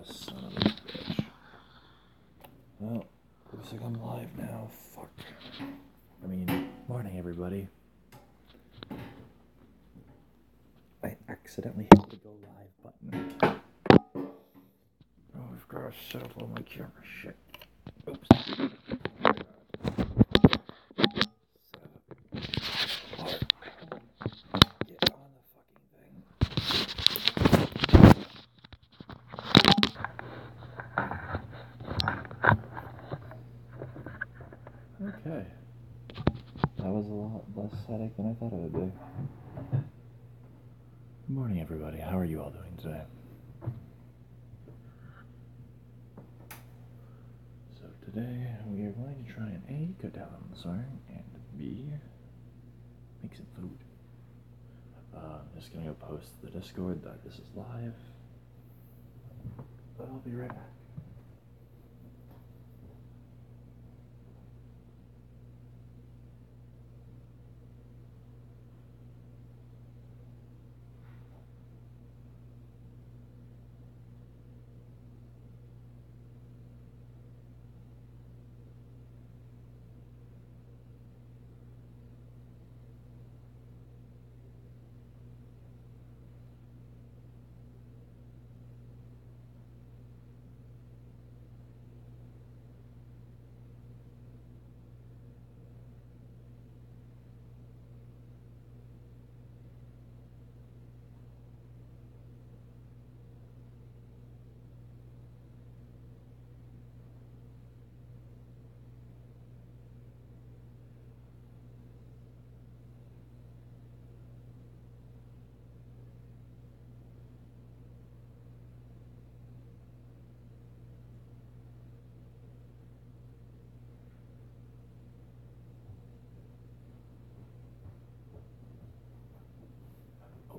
son of a bitch. Well, looks like I'm live now. Fuck. Morning, everybody. I accidentally hit the go live button. Oh, I've got to set up all my camera shit. Oops. Get on the fucking thing. Okay. That was a lot less headache than I thought it would be. Good morning, everybody. How are you all doing today? So today we are going to try and A, cut down on the swearing, and B, make some food. I'm just going to go post to the Discord that this is live, but I'll be right back.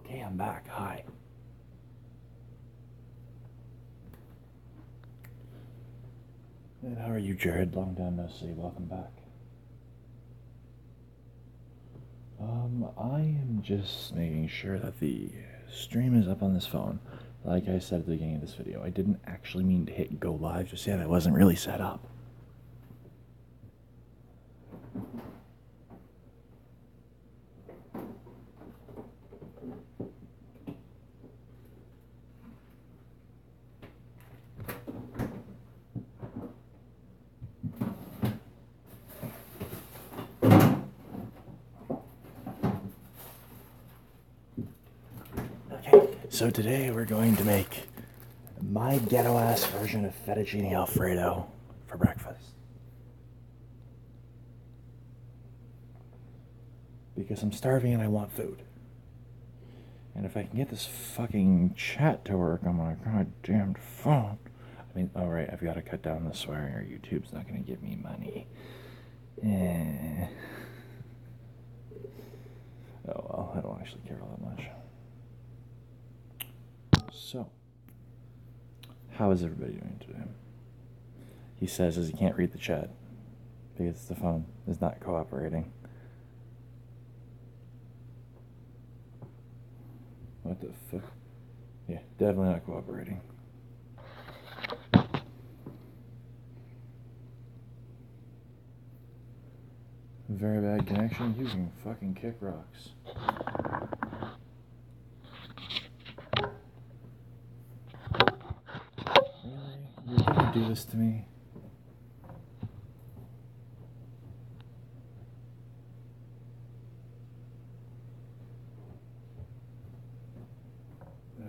Okay, I'm back. Hi. And how are you, Jared? Long time no see. Welcome back. I am just making sure that the stream is up on this phone. Like I said at the beginning of this video, I didn't actually mean to hit go live just yet. I wasn't really set up. So today we're going to make my ghetto-ass version of Fettuccine Alfredo for breakfast. Because I'm starving and I want food. And if I can get this fucking chat to work on my goddamn phone... oh right, I've got to cut down the swearing or YouTube's not going to give me money. Oh well, I don't actually care all that much. So, how is everybody doing today? He says as he can't read the chat because the phone is not cooperating. What the fuck? Yeah, definitely not cooperating. Very bad connection. You can fucking kick rocks. You're gonna do this to me?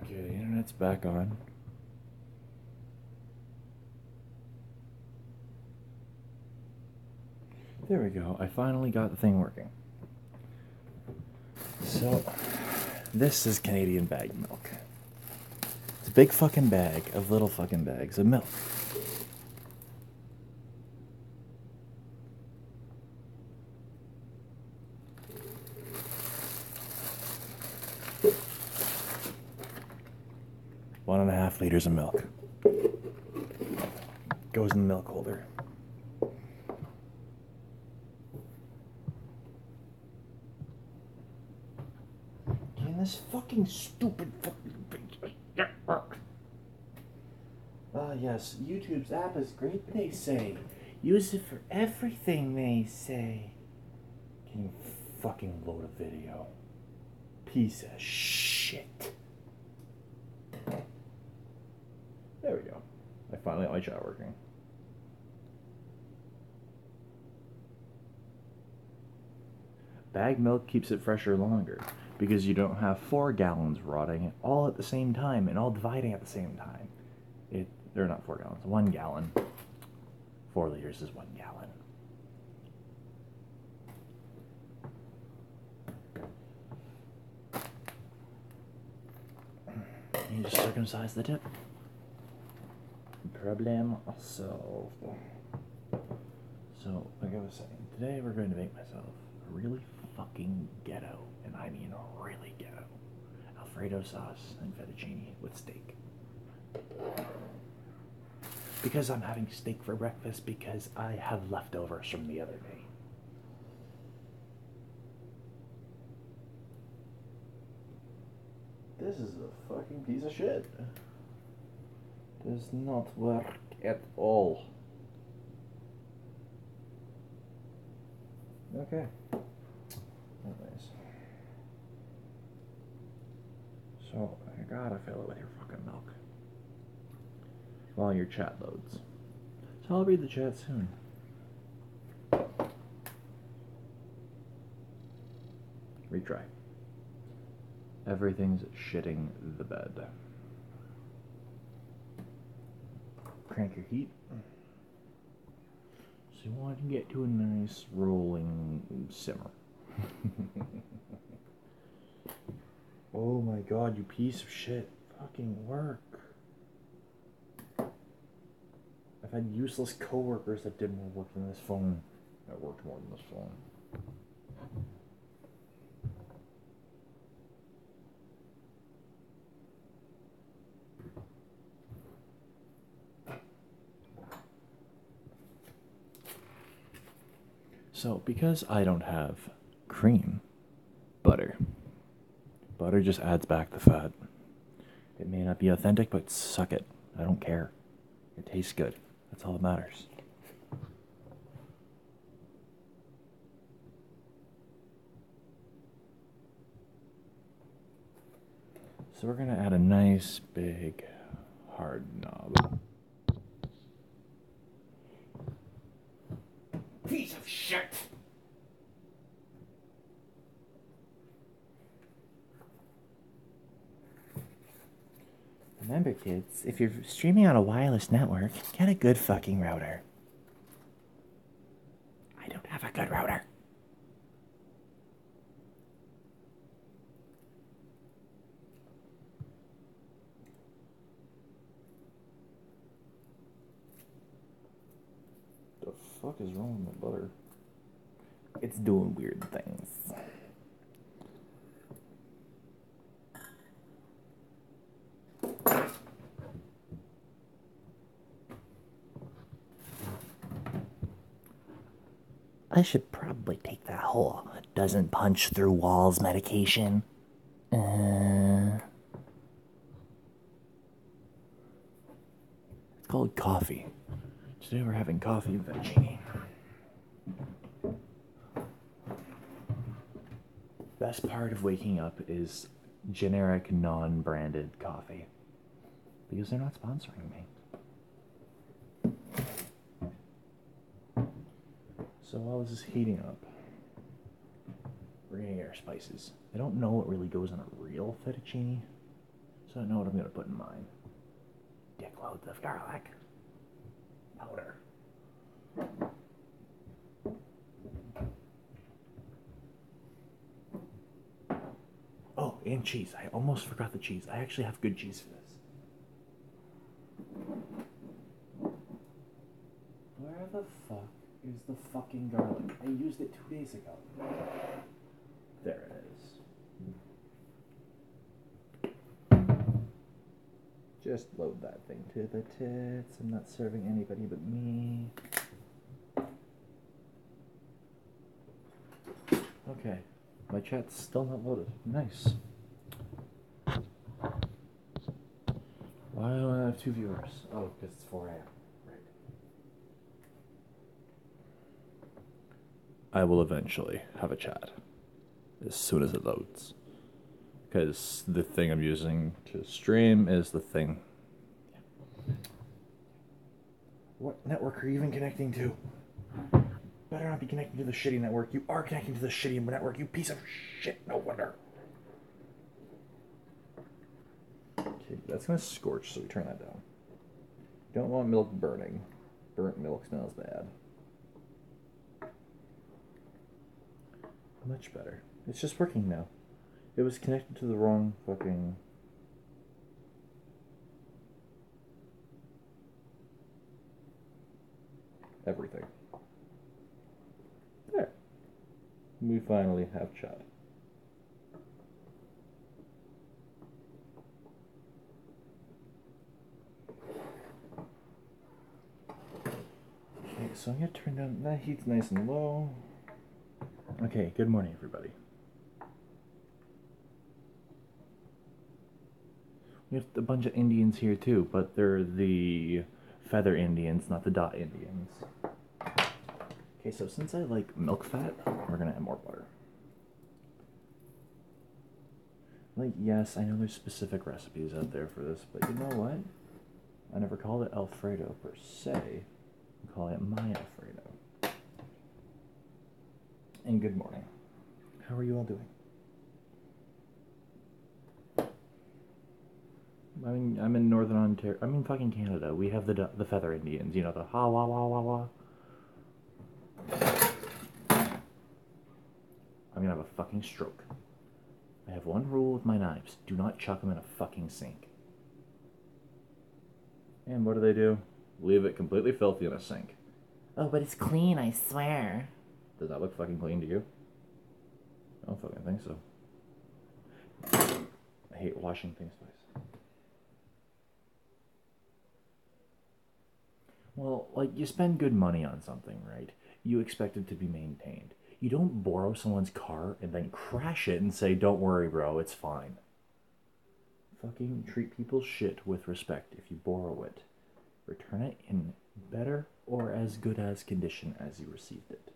Okay, the internet's back on. There we go. I finally got the thing working. So, this is Canadian bag milk. It's a big fucking bag of little fucking bags of milk. One and a half liters of milk. Goes in the milk holder. Can this fucking stupid fucking bitch get work? Ah, yes, YouTube's app is great, they say. Use it for everything, they say. Can you fucking load a video? Piece of shit. There we go. I finally got my chat working. Bagged milk keeps it fresher longer because you don't have 4 gallons rotting all at the same time and all dividing at the same time. They're not 4 gallons, 1 gallon. 4 liters is 1 gallon. You just circumcise the tip. Problem solved. So, like I was saying, today we're going to make myself a really fucking ghetto, and I mean really ghetto, Alfredo sauce and fettuccine with steak. Because I'm having steak for breakfast because I have leftovers from the other day. This is a fucking piece of shit. Does not work at all. Okay. Anyways. So, I gotta fill it with your fucking milk. While your chat loads. So I'll read the chat soon. Retry. Everything's shitting the bed. Crank your heat. So you want to get to a nice rolling simmer. Oh my god, you piece of shit. Fucking work. I've had useless coworkers that did more work than this phone. That worked more than this phone. So, because I don't have cream, butter just adds back the fat. It may not be authentic, but suck it. I don't care. It tastes good. That's all that matters. So we're gonna add a nice big hard knob. Piece of shit! Remember, kids, if you're streaming on a wireless network, get a good fucking router. I don't have a good router. The fuck is wrong with my butter? It's doing weird things. I should probably take that whole doesn't punch through walls medication. It's called coffee. Today we're having coffee and fettuccine. Best part of waking up is generic, non-branded coffee. Because they're not sponsoring me. So while this is heating up, we're gonna get our spices. I don't know what really goes in a real fettuccine, so I know what I'm gonna put in mine. Dickloads of garlic powder. Oh, and cheese. I almost forgot the cheese. I actually have good cheese for this. Where the fuck is the fucking garlic? I used it 2 days ago. There it is. Just load that thing to the tits. I'm not serving anybody but me. Okay. My chat's still not loaded. Nice. Why don't I have 2 viewers? Oh, because it's 4 a.m. Right. I will eventually have a chat as soon as it loads. Because the thing I'm using to stream is the thing. What network are you even connecting to? Better not be connecting to the shitty network. You are connecting to the shitty network, you piece of shit. No wonder. Okay, that's gonna scorch, so we turn that down. Don't want milk burning. Burnt milk smells bad. Much better. It's just working now. It was connected to the wrong fucking... everything. There. We finally have chat. Okay, so I'm gonna turn down... that heat's nice and low. Okay, good morning, everybody. We have a bunch of Indians here too, but they're the feather Indians, not the dot Indians. Okay, so since I like milk fat, we're gonna add more butter. Like, yes, I know there's specific recipes out there for this, but you know what? I never called it Alfredo per se. I call it my Alfredo. And good morning. How are you all doing? I mean, I'm in Northern Ontario. I'm in fucking Canada. We have the feather Indians. You know, the ha wah wah wah wah. I'm gonna have a fucking stroke. I have one rule with my knives. Do not chuck them in a fucking sink. And what do? Leave it completely filthy in a sink. Oh, but it's clean, I swear. Does that look fucking clean to you? I don't fucking think so. I hate washing things twice. Well, like, you spend good money on something, right? You expect it to be maintained. You don't borrow someone's car and then crash it and say, don't worry, bro, it's fine. Fucking treat people's shit with respect if you borrow it. Return it in better or as good as condition as you received it.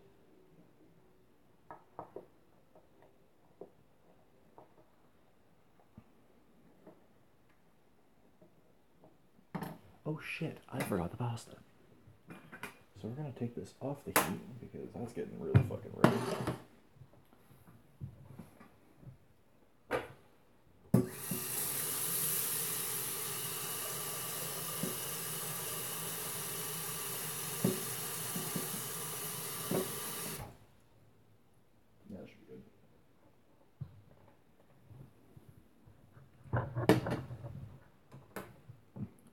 Oh shit, I forgot the pasta. So we're gonna take this off the heat because that's getting really fucking ready. Yeah, that should be good.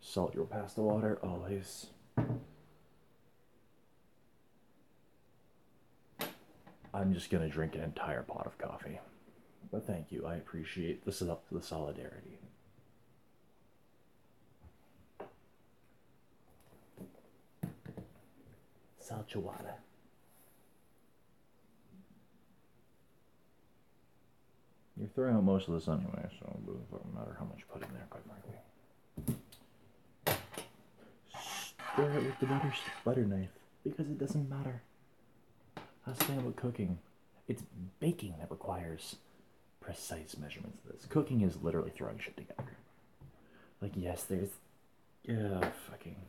Salt your pasta water always. I'm just gonna drink an entire pot of coffee. But thank you, I appreciate the solidarity. Salt your water. You're throwing out most of this anyway, so it doesn't matter how much you put in there, quite frankly. Stir it with the butter knife, because it doesn't matter. That's the thing about cooking. It's baking that requires precise measurements of this. Cooking is literally throwing shit together. Like, yes, there's fucking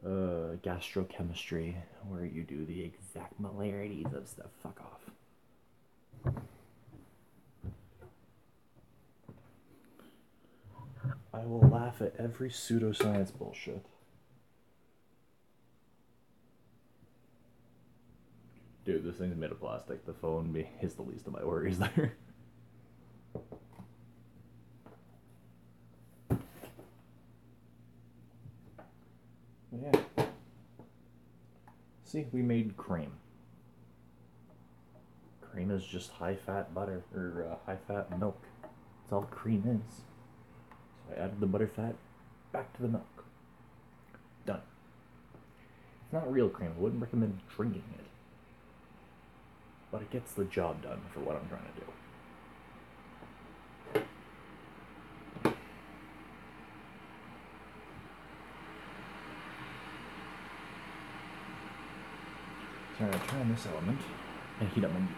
gastrochemistry where you do the exact molarities of stuff. Fuck off. I will laugh at every pseudoscience bullshit. Dude, this thing's made of plastic. The phone is the least of my worries there. Yeah. See, we made cream. Cream is just high-fat butter, or high-fat milk. That's all cream is. So I added the butter fat back to the milk. Done. It's not real cream. I wouldn't recommend drinking it. But it gets the job done for what I'm trying to do. trying to turn this element and heat up my meat.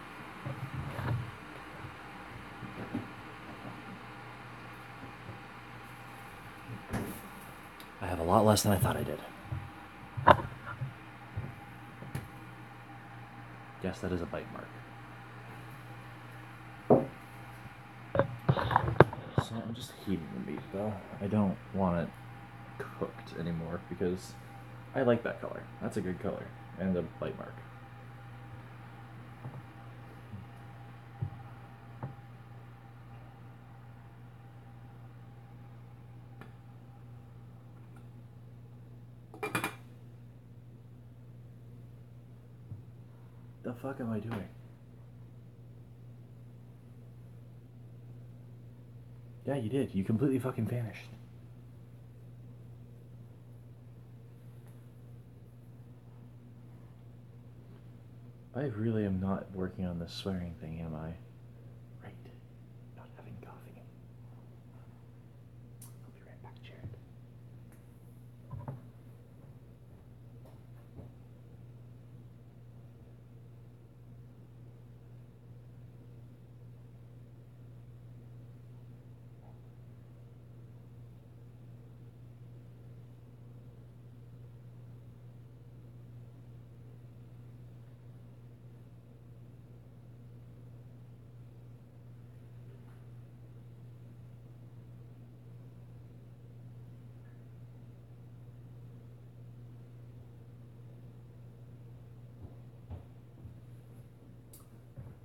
I have a lot less than I thought I did. Yes, that is a bite mark. So I'm just heating the meat though. I don't want it cooked anymore because I like that color. That's a good color. And the bite mark. The fuck am I doing? Yeah, you did. You completely fucking vanished. I really am not working on this swearing thing, am I? Right. Not having coffee. I'll be right back, Jared.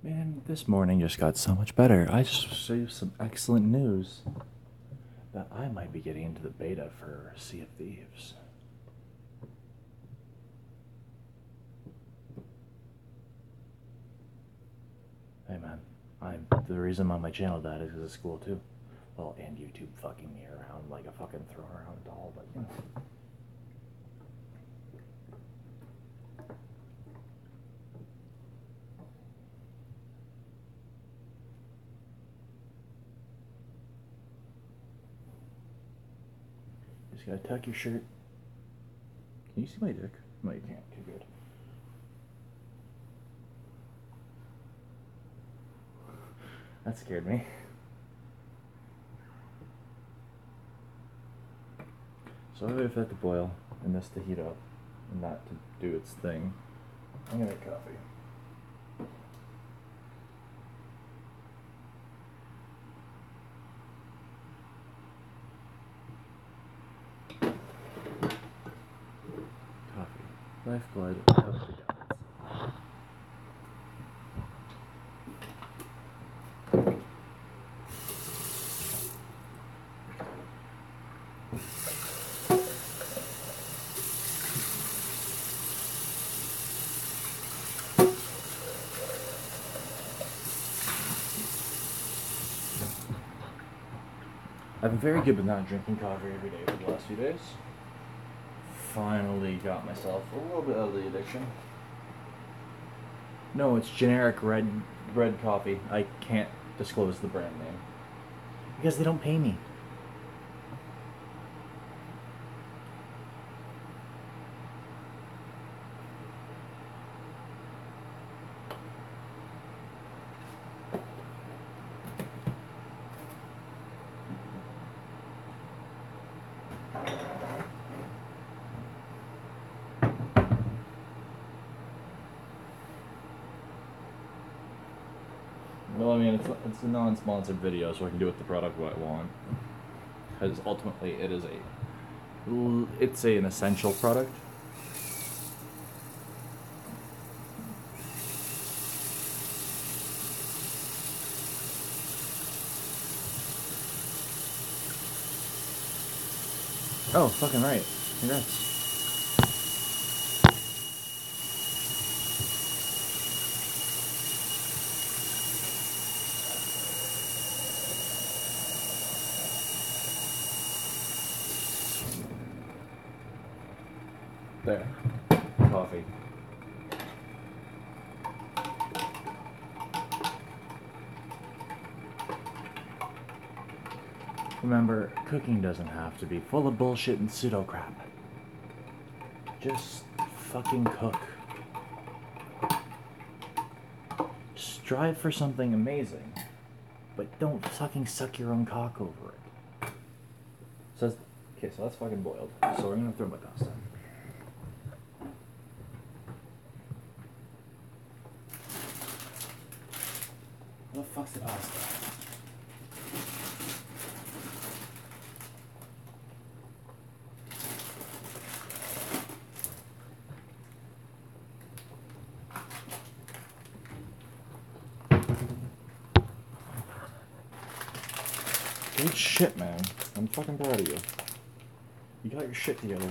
Man, this morning just got so much better. I just received some excellent news that I might be getting into the beta for Sea of Thieves. Hey man, the reason I'm on my channel that is because of school too. Well, and YouTube fucking me around like a fucking throw around doll, but you know. Just gotta tuck your shirt. Can you see my dick? No, you can't. Too good. That scared me. So I wait for that to boil and this to heat up and that to do its thing. I'm gonna make coffee. Lifeblood of the gods. I've been very good with not drinking coffee every day for the last few days. Finally got myself a little bit of the addiction. No, it's generic red coffee. I can't disclose the brand name because they don't pay me. Well, I mean, it's a non-sponsored video, so I can do with the product what I want. Because ultimately, it's an essential product. Oh, fucking right. Congrats. There. Coffee. Remember, cooking doesn't have to be full of bullshit and pseudo crap. Just fucking cook. Strive for something amazing, but don't fucking suck your own cock over it. Says, okay, so that's fucking boiled. So we're gonna throw my pasta. What the fuck's the pasta? Good shit, man. I'm fucking proud of you. You got your shit together.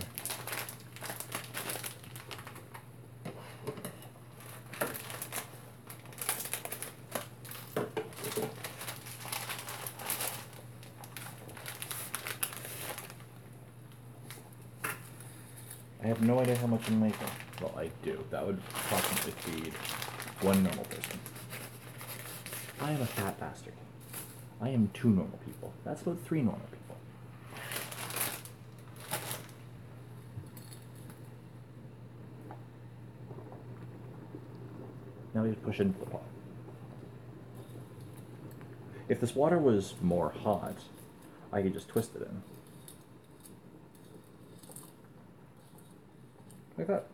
I have no idea how much I'm making. Well, I do. That would approximately feed one normal person. I am a fat bastard. I am 2 normal people. That's about 3 normal people. Now we just push it into the pot. If this water was more hot, I could just twist it in. Like that.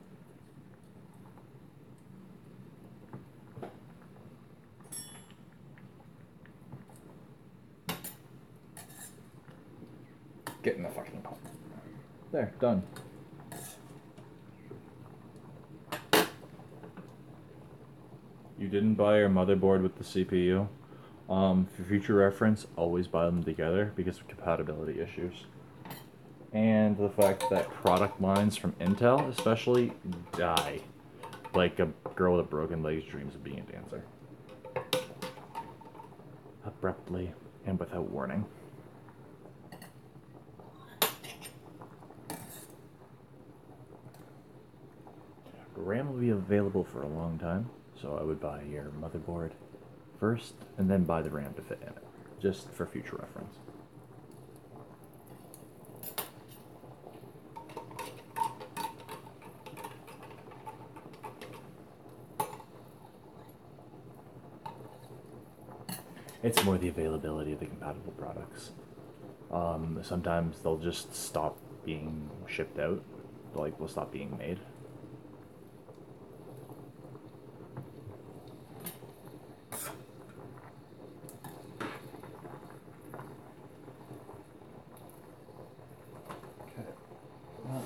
Get in the fucking pot. There, done. You didn't buy your motherboard with the CPU? For future reference, always buy them together because of compatibility issues. And the fact that product lines from Intel especially die. Like a girl with a broken leg dreams of being a dancer. Abruptly and without warning. RAM will be available for a long time, so I would buy your motherboard first and then buy the RAM to fit in it, just for future reference. It's more the availability of the compatible products. Sometimes they'll just stop being shipped out, like will stop being made.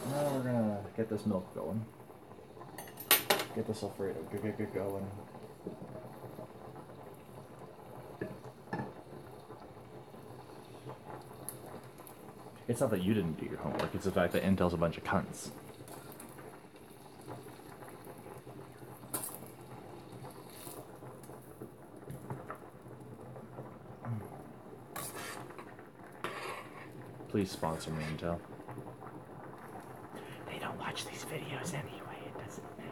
Now we're gonna get this milk going. Get this Alfredo going. It's not that you didn't do your homework, it's the fact that Intel's a bunch of cunts. Please sponsor me, Intel. They don't watch these videos anyway, it doesn't matter.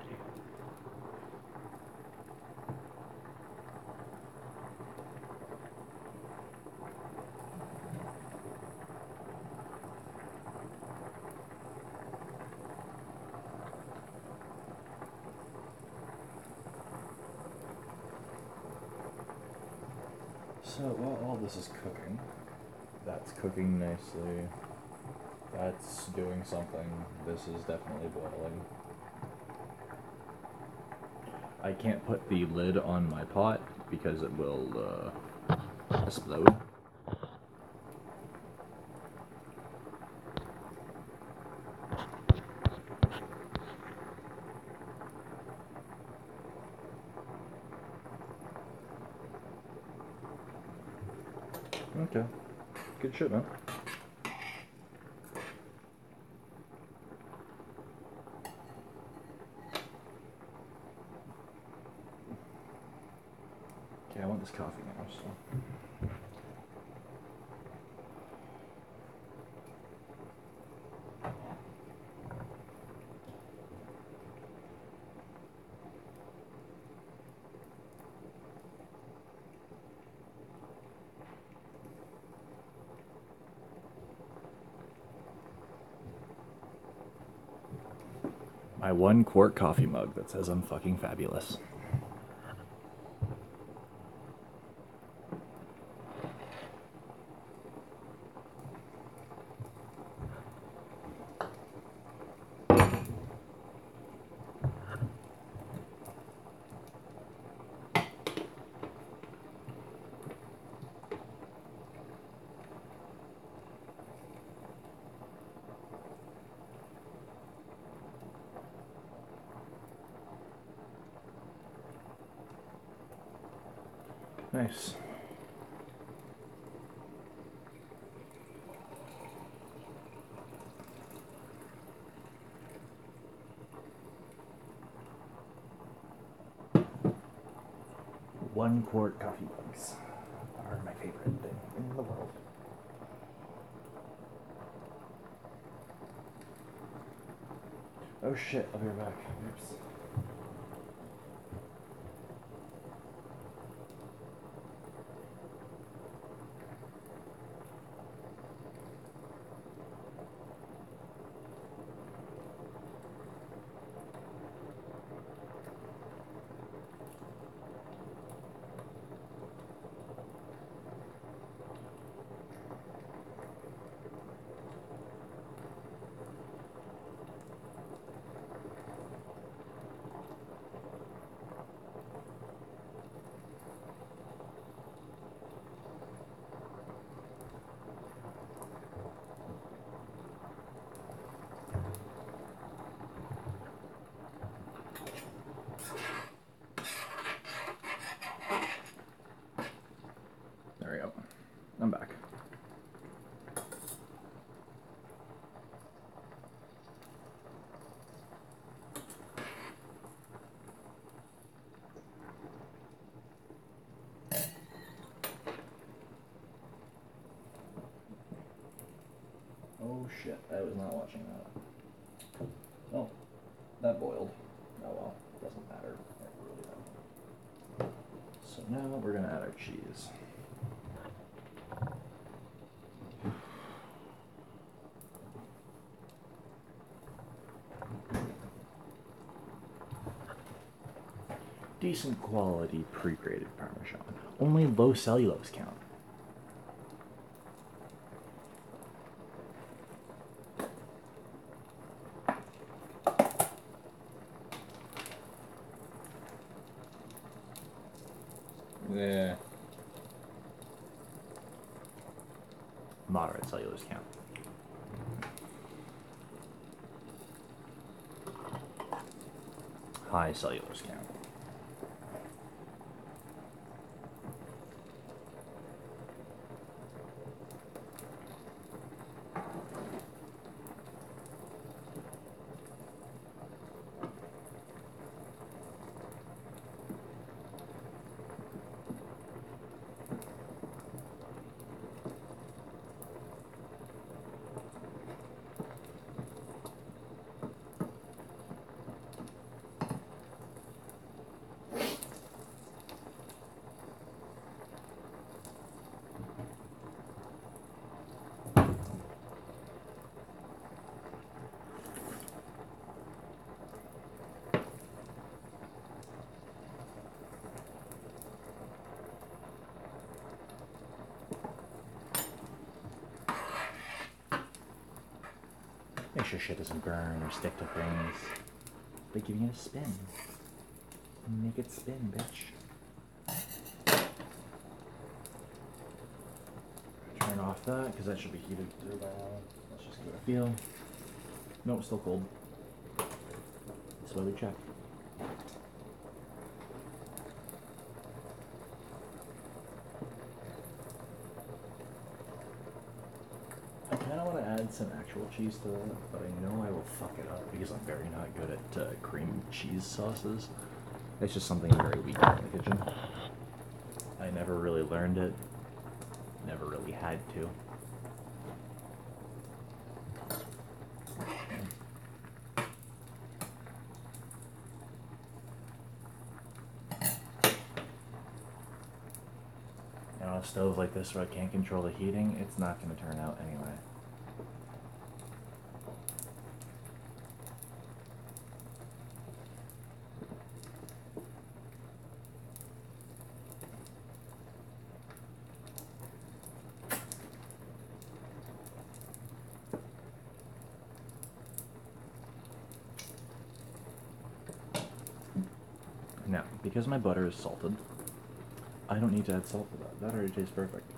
So while all this is cooking, that's cooking nicely. That's doing something. This is definitely boiling. I can't put the lid on my pot because it will explode. Okay. Good shit, man. Okay, I want this coffee now, so. My 1 quart coffee mug that says I'm fucking fabulous. Nice. One quart coffee mugs are my favorite thing in the world. Oh shit, I'll be right back. Oops. There we go. I'm back. Oh shit, I was not watching that. Oh, that boiled. Oh well, doesn't matter. It really doesn't. So now we're gonna add our cheese. Decent quality pre-grated Parmesan. Only low cellulose count. Yeah. Moderate cellulose count. High cellulose count. Make sure shit doesn't burn or stick to things by giving it a spin. Make it spin, bitch. Turn off that, because that should be heated through by now. Let's just give it a feel. No, it's still cold. Slowly check. I kind of want to add some actual cheese to that, but I know I will fuck it up because I'm very not good at cream cheese sauces. It's just something I'm very weak at in the kitchen. I never really learned it. Never really had to. And on a stove like this where I can't control the heating, it's not going to turn out anyway. Now, because my butter is salted, I don't need to add salt to that. That already tastes perfect.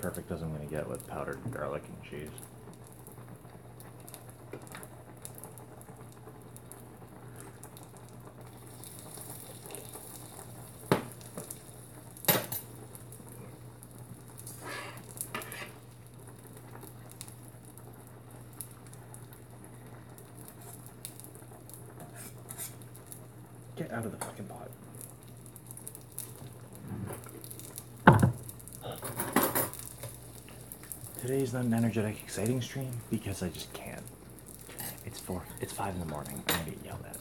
perfect as I'm going to get with powdered garlic and cheese. Get out of the fucking pot. Today's not an energetic, exciting stream because I just can't. It's 5 in the morning. I'm gonna get yelled at.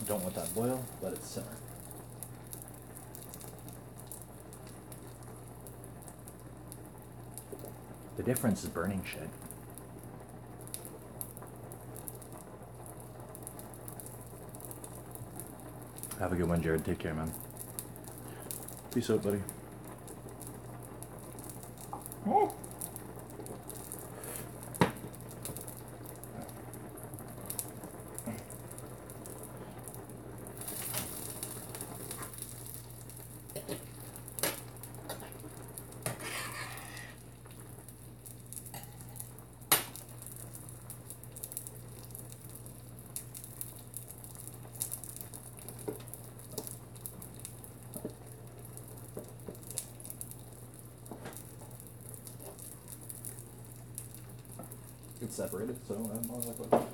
Don't let that boil, let it simmer. The difference is burning shit. Have a good one, Jared. Take care, man. Peace out, buddy. Oh. It's separated, so I'm on like what?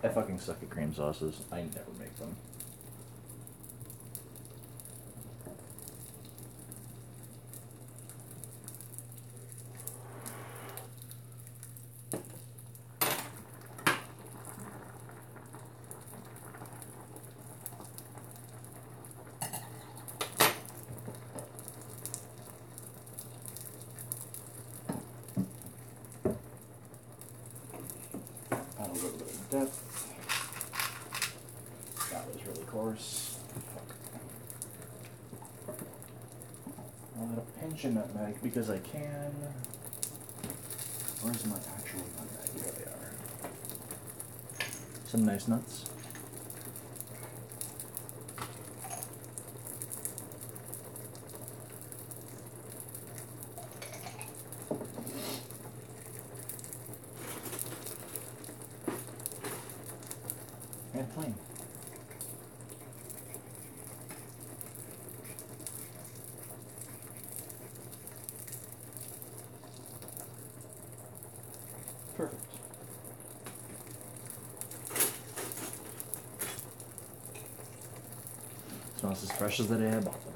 I fucking suck at cream sauces. I never make them. Add a little bit of depth. That was really coarse. I'll add a pinch of nutmeg because I can. Where's my actual nutmeg? There they are. Some nice nuts. And plain. Perfect. Smells as fresh as the day I bought them.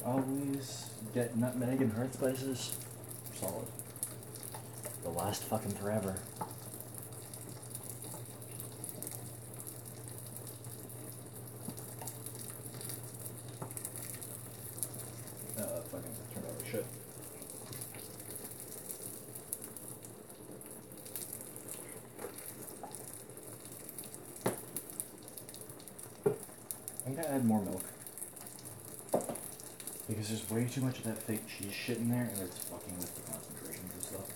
Always get nutmeg and hearth spices. Solid. They'll last fucking forever. Fucking turned out like shit. I'm gonna add more milk. Because there's way too much of that fake cheese shit in there and it's fucking with the concentrations and stuff.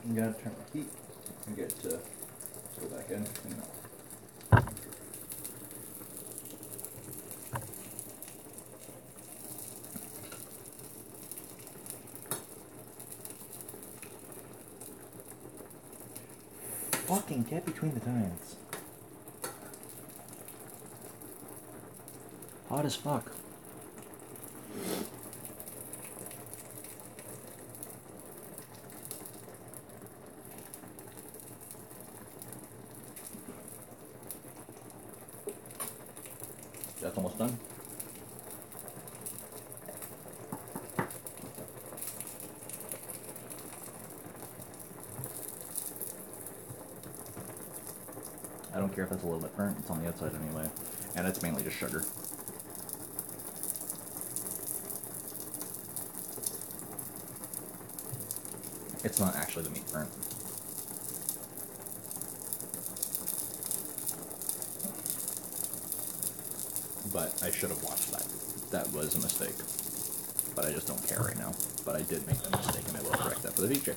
I'm gonna turn my heat and get to go back in and melt. Fucking get between the tines. Hot as fuck. That's almost done. I don't care if that's a little bit burnt, it's on the outside anyway. And it's mainly just sugar. It's not actually the meat burnt. But I should have watched that. That was a mistake. But I just don't care right now. But I did make that mistake, and I will correct that for the future.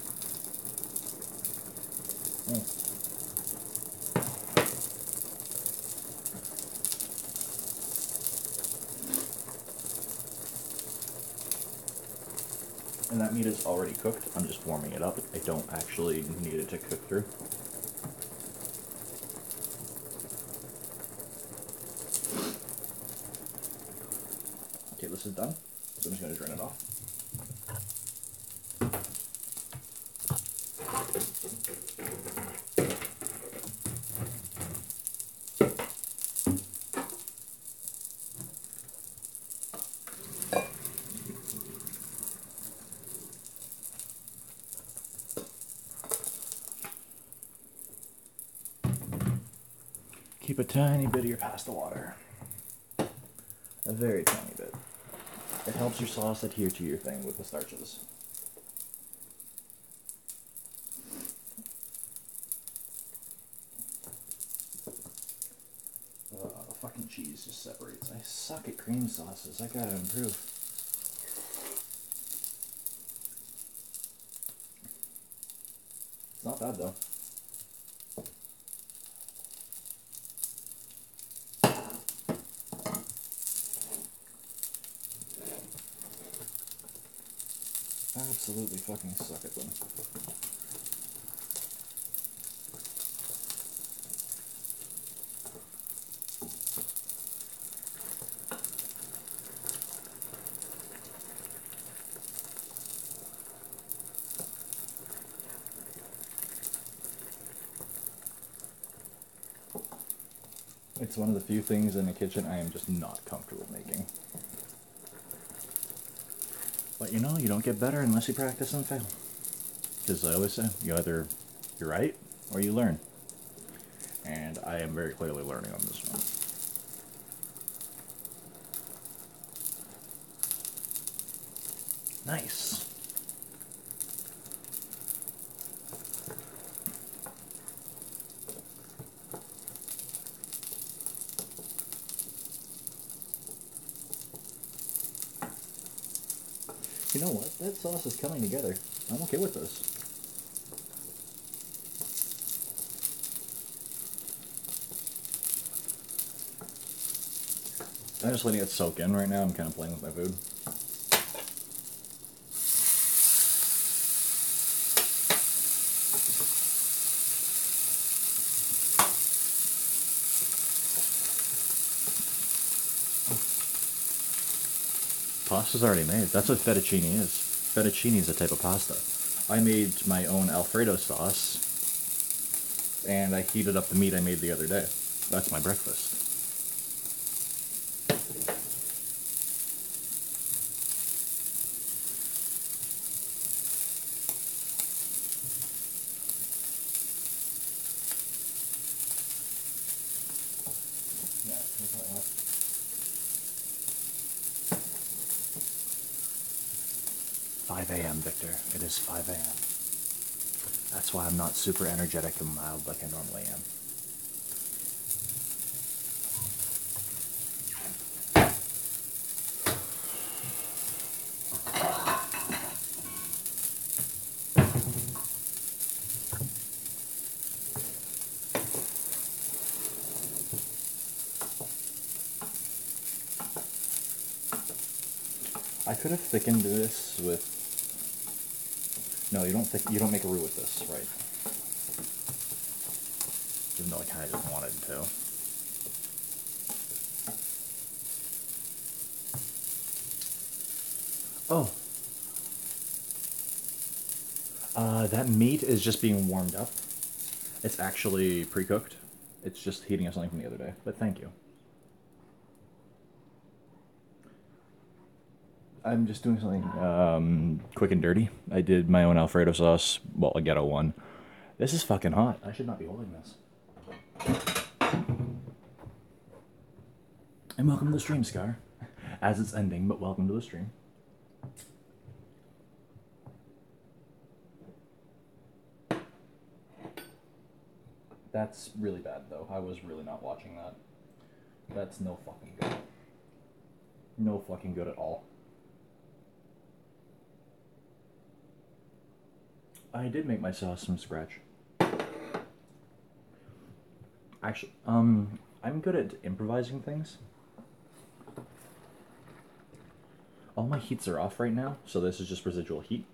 And that meat is already cooked. I'm just warming it up. I don't actually need it to cook through. Okay, this is done. So I'm just going to drain it off. Keep a tiny bit of your pasta water. A very tiny bit. It helps your sauce adhere to your thing with the starches. The fucking cheese just separates. I suck at cream sauces. I gotta improve. It's not bad though. Absolutely fucking suck at them. It's one of the few things in the kitchen I am just not comfortable making. But you know, you don't get better unless you practice and fail. Because I always say, you're right or you learn. And I am very clearly learning on this one. Nice. You know what? That sauce is coming together. I'm okay with this. I'm just letting it soak in right now. I'm kind of playing with my food. Pasta's already made. That's what fettuccine is. Fettuccine is a type of pasta. I made my own Alfredo sauce, and I heated up the meat I made the other day. That's my breakfast. Yeah, 5 a.m., Victor. It is 5 a.m. That's why I'm not super energetic and mild like I normally am. I could have thickened this with... No, you don't make a roux with this, right? Even though I kind of just wanted to. Oh. That meat is just being warmed up. It's actually pre-cooked. It's just heating up something from the other day, but thank you. I'm just doing something quick and dirty. I did my own Alfredo sauce, well, a ghetto one. This is fucking hot. I should not be holding this. And welcome to the stream, Scar. As it's ending, but welcome to the stream. That's really bad, though. I was really not watching that. That's no fucking good. No fucking good at all. I did make my sauce from scratch. Actually, I'm good at improvising things. All my heats are off right now, so this is just residual heat.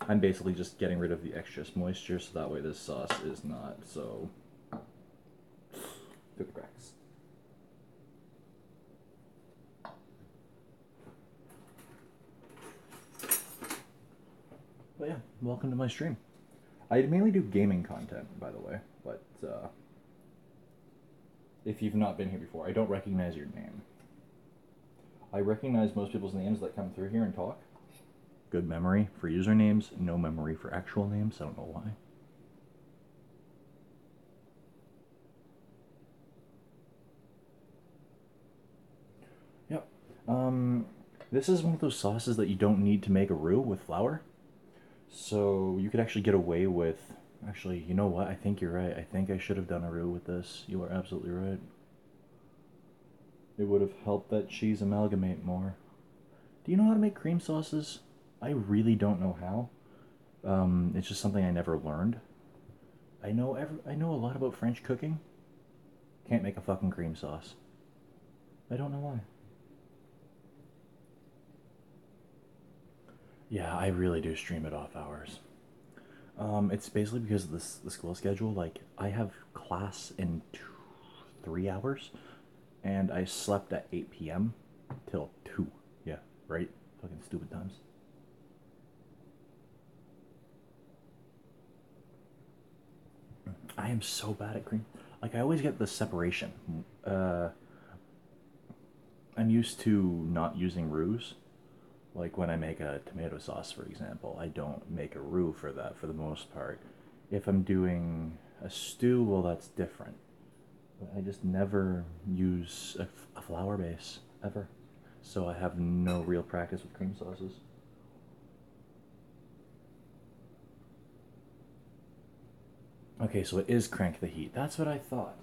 I'm basically just getting rid of the excess moisture, so that way this sauce is not so through the cracks. But yeah, welcome to my stream. I mainly do gaming content, by the way, but if you've not been here before, I don't recognize your name. I recognize most people's names that come through here and talk. Good memory for usernames, no memory for actual names. I don't know why. Yep. This is one of those sauces that you don't need to make a roux with flour. So you could actually get away with... Actually, you know what? I think you're right. I think I should have done a roux with this. You are absolutely right. It would have helped that cheese amalgamate more. Do you know how to make cream sauces? I really don't know how. It's just something I never learned. I know a lot about French cooking. Can't make a fucking cream sauce. I don't know why. Yeah, I really do stream at off hours. It's basically because of the school schedule. Like, I have class in 3 hours, and I slept at 8 p.m. till 2. Yeah, right? Fucking stupid times. I am so bad at cream. Like, I always get the separation. I'm used to not using roux. Like when I make a tomato sauce, for example, I don't make a roux for that for the most part. If I'm doing a stew, well, that's different. But I just never use a flour base, ever. So I have no real practice with cream sauces. Okay, so it is crank the heat. That's what I thought.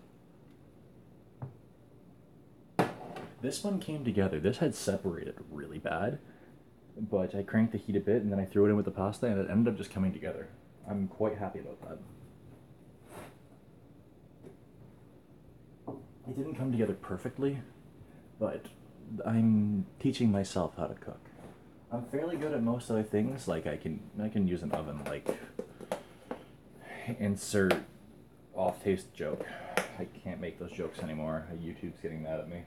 This one came together. This had separated really bad, but I cranked the heat a bit and then I threw it in with the pasta and it ended up just coming together. I'm quite happy about that. It didn't come together perfectly, but I'm teaching myself how to cook. I'm fairly good at most other things, like I can use an oven, like insert off-taste joke. I can't make those jokes anymore. YouTube's getting mad at me.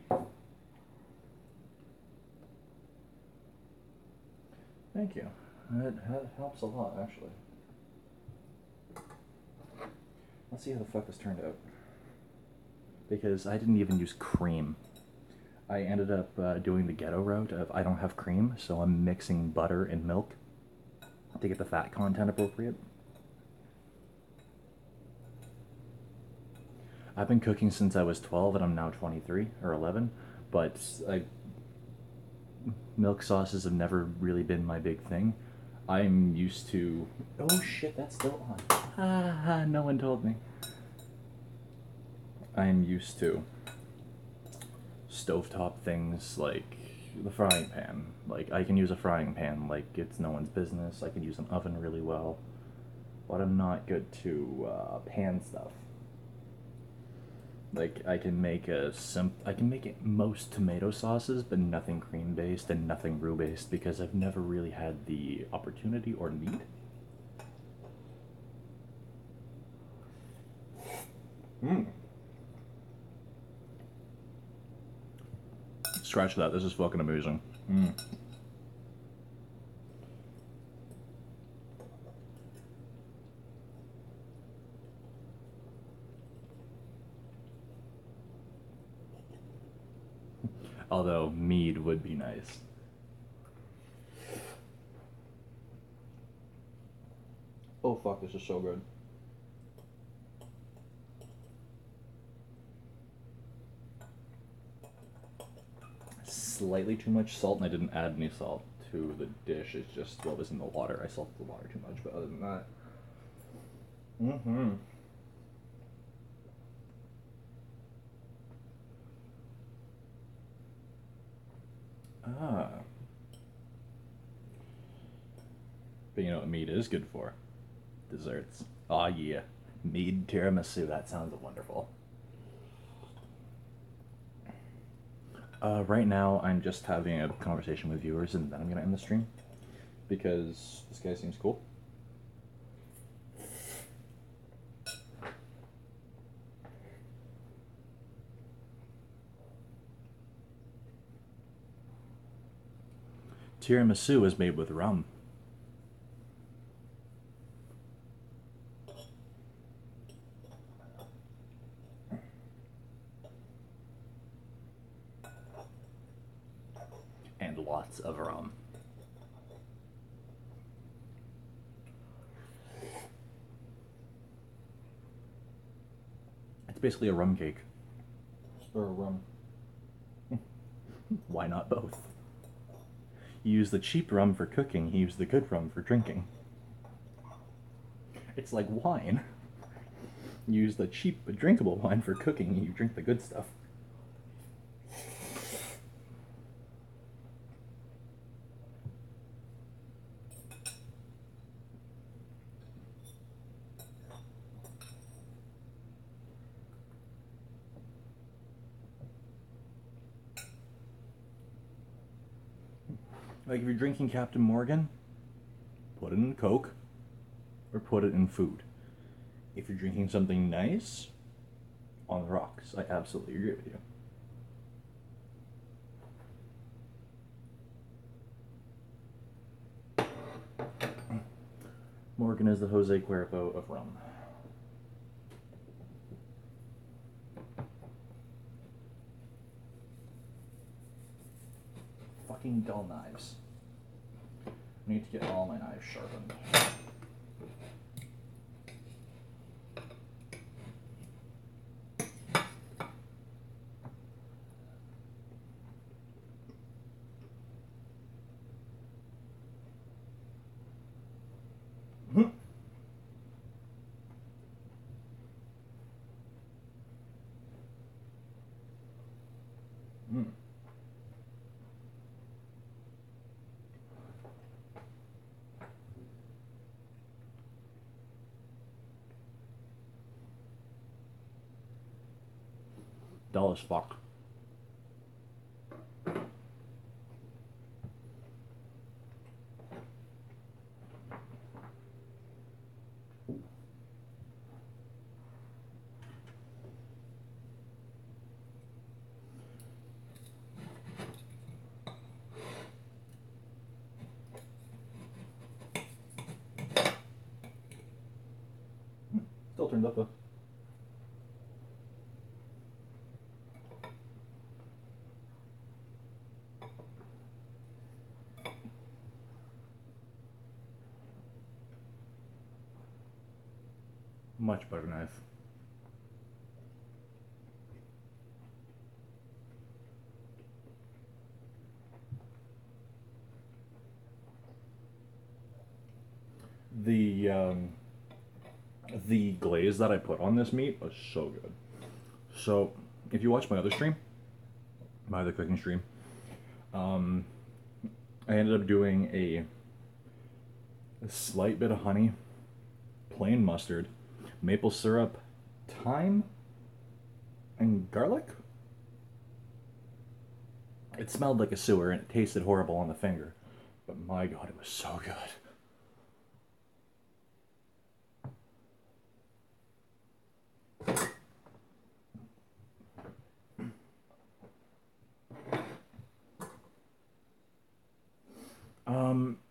Thank you. That helps a lot, actually. Let's see how the fuck this turned out. Because I didn't even use cream. I ended up doing the ghetto route of I don't have cream, so I'm mixing butter and milk to get the fat content appropriate. I've been cooking since I was 12 and I'm now 23 or 11, but milk sauces have never really been my big thing. I'm used to... Oh shit, that's still on. Ah, no one told me. I'm used to stovetop things like the frying pan. Like, I can use a frying pan like it's no one's business. I can use an oven really well, but I'm not good to pan stuff. Like, I can make most tomato sauces, but nothing cream based and nothing roux based because I've never really had the opportunity or need. Scratch that. This is fucking amazing. Although mead would be nice. Oh fuck, this is so good. slightly too much salt, and I didn't add any salt to the dish. It's just what was in the water. I salted the water too much, but other than that. Mm-hmm. Ah. But you know what meat is good for? Desserts. Aw, yeah. Mead tiramisu. That sounds wonderful. Right now, I'm just having a conversation with viewers, and then I'm gonna end the stream because this guy seems cool. Tiramisu is made with rum. And lots of rum. It's basically a rum cake. Or a rum. Why not both? You use the cheap rum for cooking, you use the good rum for drinking. It's like wine. You use the cheap but drinkable wine for cooking, you drink the good stuff. Like if you're drinking Captain Morgan, put it in Coke or put it in food. If you're drinking something nice, on the rocks. I absolutely agree with you. Morgan is the Jose Cuervo of rum. Fucking dull knives. I need to get all my knives sharpened. Dull as fuck. Still turned up though. Much better knife. The glaze that I put on this meat was so good. So, if you watch my other stream, my other cooking stream, I ended up doing a slight bit of honey, plain mustard, maple syrup, thyme, and garlic. It smelled like a sewer and it tasted horrible on the finger, but my god, it was so good.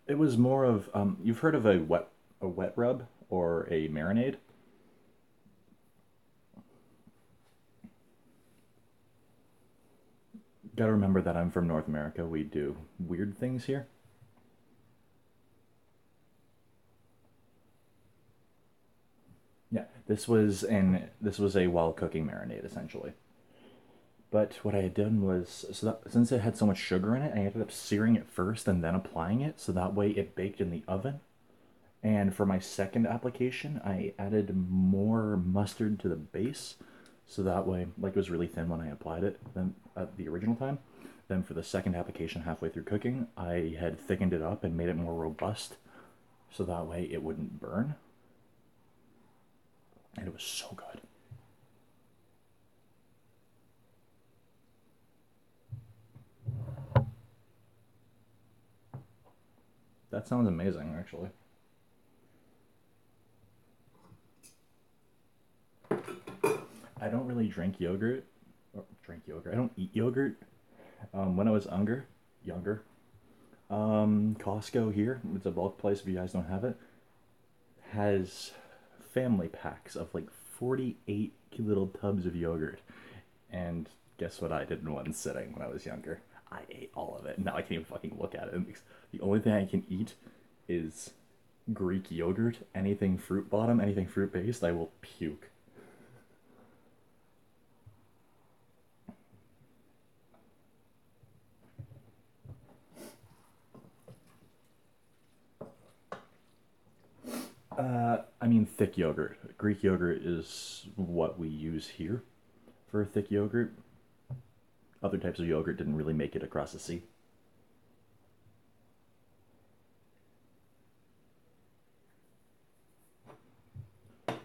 It was more of you've heard of a wet rub or a marinade? Gotta remember that I'm from North America. We do weird things here. Yeah, this was a while cooking marinade essentially. But what I had done was, so that since it had so much sugar in it, I ended up searing it first and then applying it, so that way it baked in the oven. And for my second application, I added more mustard to the base, so that way, like it was really thin when I applied it then at the original time. Then for the second application halfway through cooking, I had thickened it up and made it more robust, so that way it wouldn't burn. And it was so good. That sounds amazing, actually. I don't really drink yogurt. Or drink yogurt. I don't eat yogurt. When I was younger, Costco here, it's a bulk place if you guys don't have it, has family packs of like 48 little tubs of yogurt. And guess what I did in one sitting when I was younger? I ate all of it. Now I can't even fucking look at it. The only thing I can eat is Greek yogurt. Anything fruit bottom, anything fruit based, I will puke. I mean, thick yogurt. Greek yogurt is what we use here for thick yogurt. Other types of yogurt didn't really make it across the sea. Okay,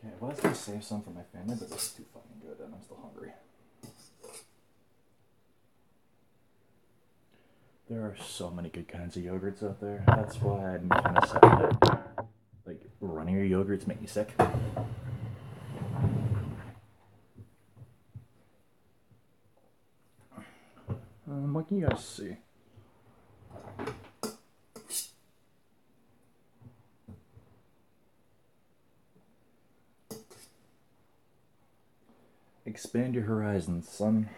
I was gonna save some for my family, but this is too fucking good and I'm still hungry. There are so many good kinds of yogurts out there. That's why I'm kind of sad that like running your yogurts make me sick. What can you guys see? Expand your horizons, son.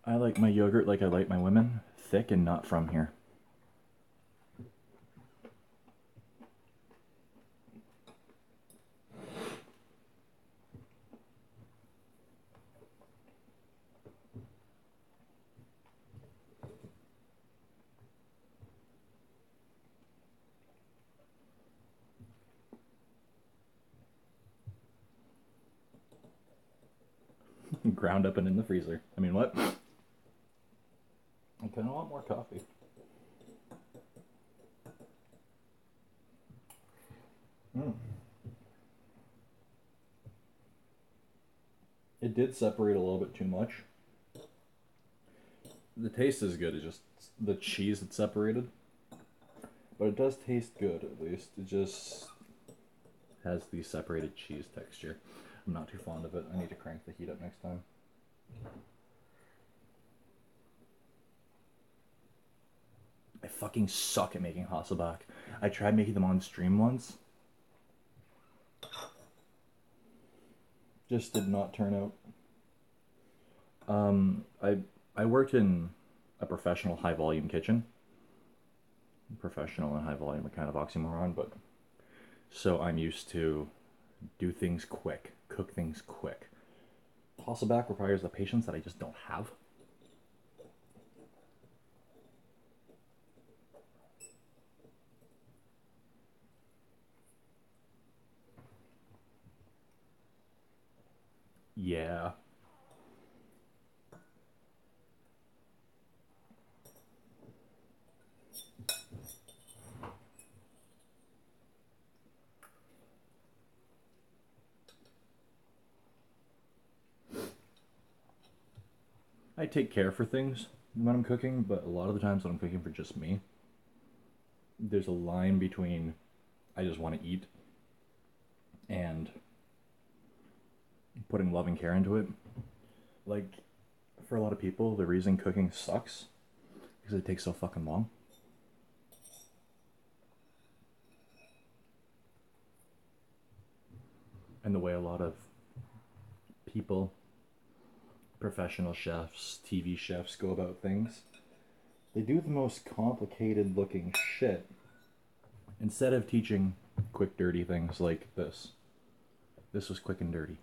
I like my yogurt like I like my women, thick and not from here. Ground up and in the freezer. I mean, what? I kind of want more coffee. Mm. It did separate a little bit too much. The taste is good, it's just the cheese that separated. But it does taste good, at least. It just has the separated cheese texture. I'm not too fond of it. I need to crank the heat up next time. I fucking suck at making Hasselback. I tried making them on stream once. Just did not turn out. I worked in a professional high volume kitchen. Professional and high volume are kind of oxymoron, but so I'm used to do things quick, cook things quick. Hasselback requires the patience that I just don't have. Yeah. I take care for things when I'm cooking, but a lot of the times when I'm cooking for just me, there's a line between I just want to eat and putting love and care into it. Like, for a lot of people, the reason cooking sucks because it takes so fucking long. and the way a lot of people, professional chefs, TV chefs go about things. They do the most complicated looking shit instead of teaching quick, dirty things like this. This was quick and dirty.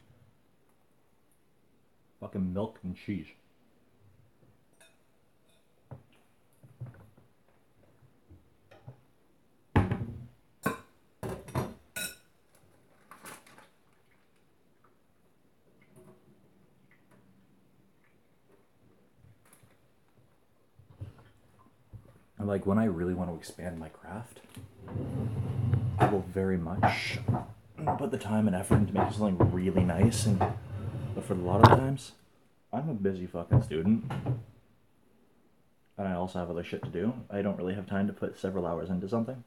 Fucking milk and cheese. And like when I really want to expand my craft, I will very much put the time and effort into making something really nice. But for a lot of times, I'm a busy fucking student. And I also have other shit to do. I don't really have time to put several hours into something.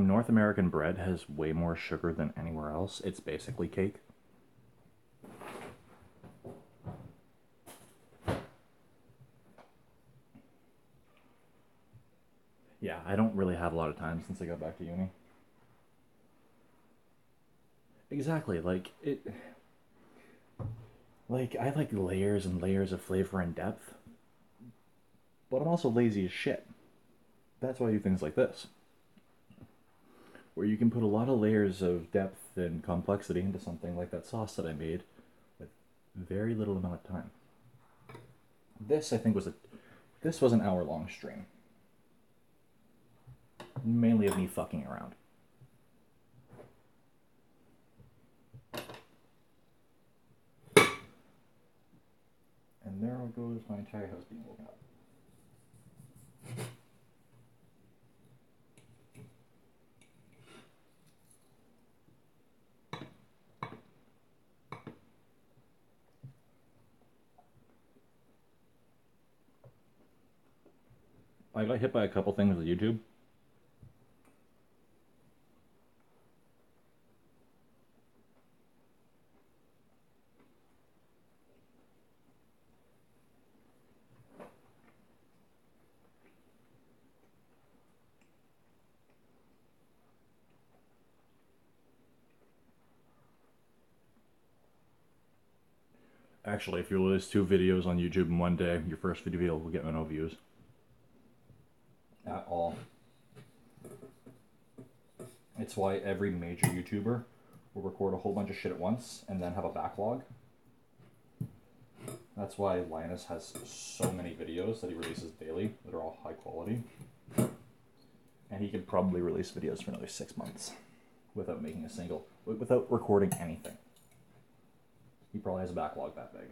North American bread has way more sugar than anywhere else. It's basically cake. Yeah, I don't really have a lot of time since I got back to uni. Exactly, like I like layers and layers of flavor and depth, but I'm also lazy as shit. That's why I do things like this, where you can put a lot of layers of depth and complexity into something like that sauce that I made with very little amount of time. This I think this was an hour long stream, mainly of me fucking around. And there goes my entire house being woken up. I got hit by a couple things with YouTube. Actually, if you release 2 videos on YouTube in one day, your first video will get no views. At all. It's why every major YouTuber will record a whole bunch of shit at once and then have a backlog. That's why Linus has so many videos that he releases daily that are all high quality. And he could probably release videos for another 6 months without without recording anything. He probably has a backlog that big.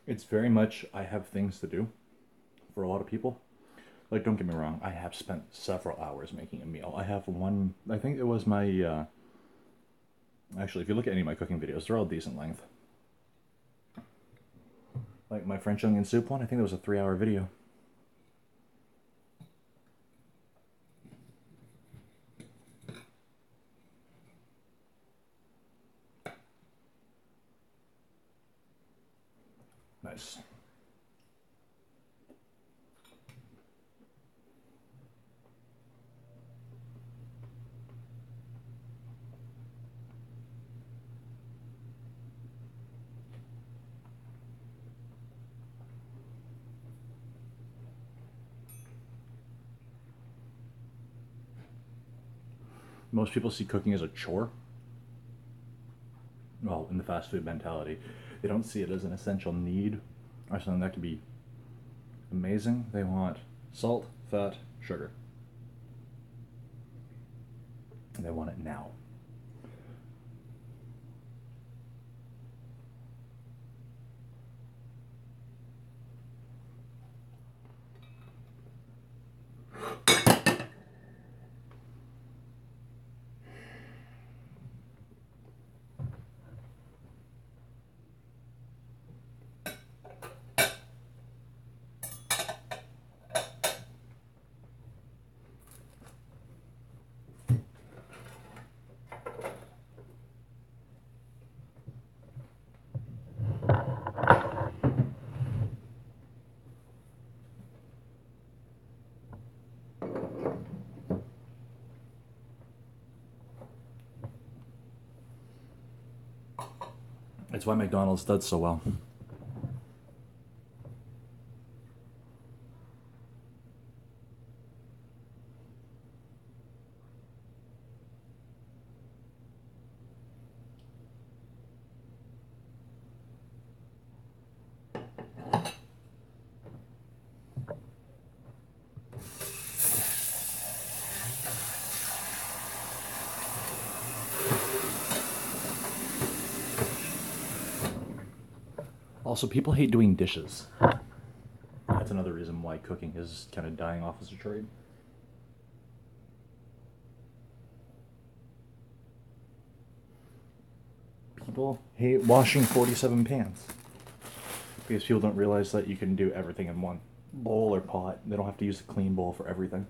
It's very much, I have things to do for a lot of people. Like, don't get me wrong, I have spent several hours making a meal. I have one, I think it was my, actually, if you look at any of my cooking videos, they're all decent length. Like my French onion soup one, I think that was a 3-hour video. Nice. Most people see cooking as a chore. in the fast food mentality. They don't see it as an essential need or something that could be amazing. They want salt, fat, sugar. And they want it now. It's why McDonald's does so well. Also, people hate doing dishes. That's another reason why cooking is kind of dying off as a trade. People hate washing 47 pans. Because people don't realize that you can do everything in one bowl or pot. They don't have to use a clean bowl for everything.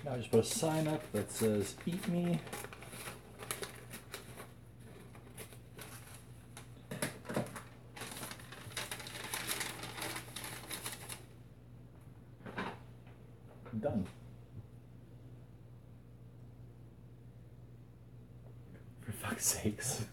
Now I just put a sign up that says, "Eat me." Done. For fuck's sakes.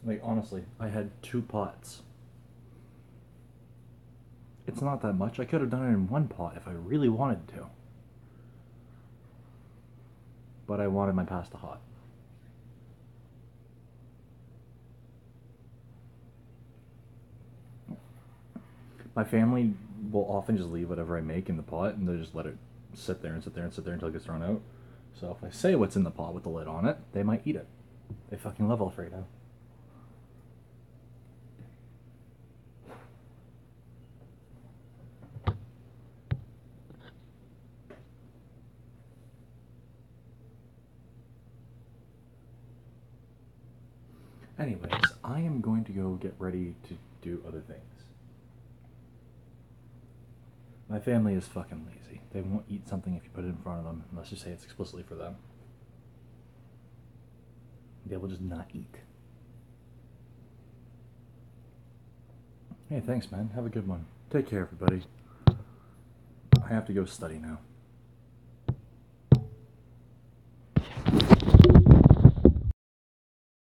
Like, honestly, I had 2 pots. It's not that much. I could have done it in 1 pot if I really wanted to. But I wanted my pasta hot. My family will often just leave whatever I make in the pot and they'll just let it sit there and sit there and sit there until it gets thrown out. So if I say what's in the pot with the lid on it, they might eat it. They fucking love Alfredo. Anyways, I am going to go get ready to do other things. My family is fucking lazy. They won't eat something if you put it in front of them, unless you say it's explicitly for them. They will just not eat. Hey, thanks, man. Have a good one. Take care, everybody. I have to go study now.